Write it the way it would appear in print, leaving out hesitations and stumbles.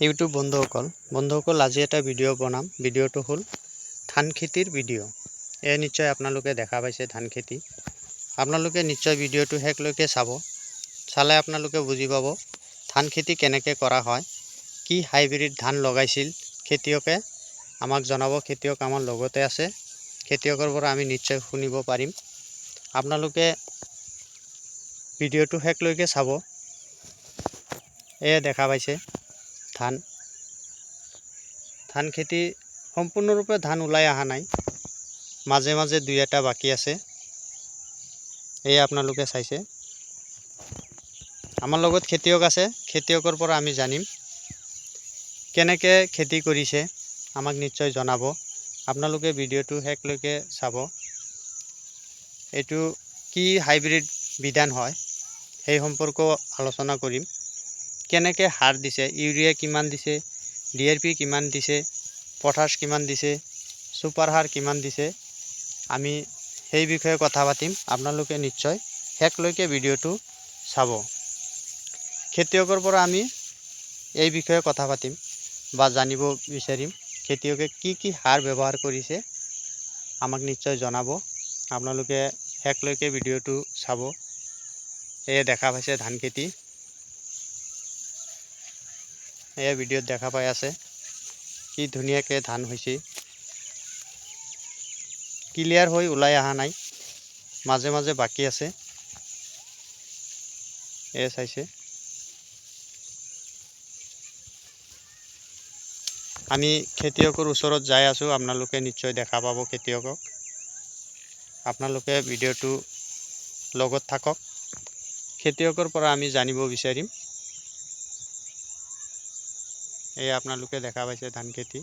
YouTube বন্ধুসকল আজি এটা ভিডিঅ' বনাম। ভিডিঅ'টো হ'ল ধান খেতিৰ ভিডিঅ'। নিশ্চয় আপোনালোকে দেখা পাইছে ধান খেতি। আপোনালোকে নিশ্চয় ভিডিঅ'টো শেষলৈকে চালে আপোনালোকে বুজি পাব ধান খেতি কেনেকৈ কৰা হয়, কি হাইব্ৰিড ধান লগাইছিল খেতিয়কে আমাক জনাব। খেতিয়ক আমাৰ লগতে আছে, খেতিয়কৰ পৰা আমি নিশ্চয় শুনিব পাৰিম। আপোনালোকে ভিডিঅ'টো শেষলৈকে চাব। দেখা পাইছে ধান খেতি সম্পূৰ্ণৰূপে ধান ওলাই অহা নাই, মাজে মাজে দুই এটা বাকী আছে। আপোনালোকে চাইছে। আমাৰ লগত খেতিয়ক আছে, খেতিয়কৰ পৰা আমি জানিম কেনেকৈ খেতি কৰিছে, আমাক নিশ্চয় জনাব। আপোনালোকে ভিডিঅ'টো শেষলৈকে চাব। এইটো কি হাইব্ৰিড বিধান হয় সেই সম্পৰ্কে আলোচনা কৰিম। কেনেকৈ সাৰ দিছে, ইউৰিয়া কিমান দিছে, DRP কিমান দিছে, পটাছ কিমান দিছে, ছুপাৰ সাৰ কিমান দিছে, আমি সেই বিষয়ে কথা পাতিম। আপোনালোকে নিশ্চয় শেষলৈকে ভিডিঅ'টো চাব। খেতিয়কৰ পৰা আমি এই বিষয়ে কথা পাতিম বা জানিব বিচাৰিম। খেতিয়কে কি সাৰ ব্যৱহাৰ কৰিছে আমাক নিশ্চয় জনাব। আপোনালোকে শেষলৈকে ভিডিঅ'টো চাব। দেখা পাইছে ধান খেতি। ভিডিঅ'ত দেখা পাই আছে কি ধুনীয়াকৈ ধান হৈছে। ক্লিয়াৰ হৈ ওলাই অহা নাই, মাজে মাজে বাকী আছে। চাইছে। আমি খেতিয়কৰ ওচৰত যাই আছোঁ, আপোনালোকে নিশ্চয় দেখা পাব খেতিয়কক। আপোনালোকে ভিডিঅ'টো লগত থাকক, খেতিয়কৰ পৰা আমি জানিব বিচাৰিম। আপোনালোকে দেখা পাইছে ধান খেতি।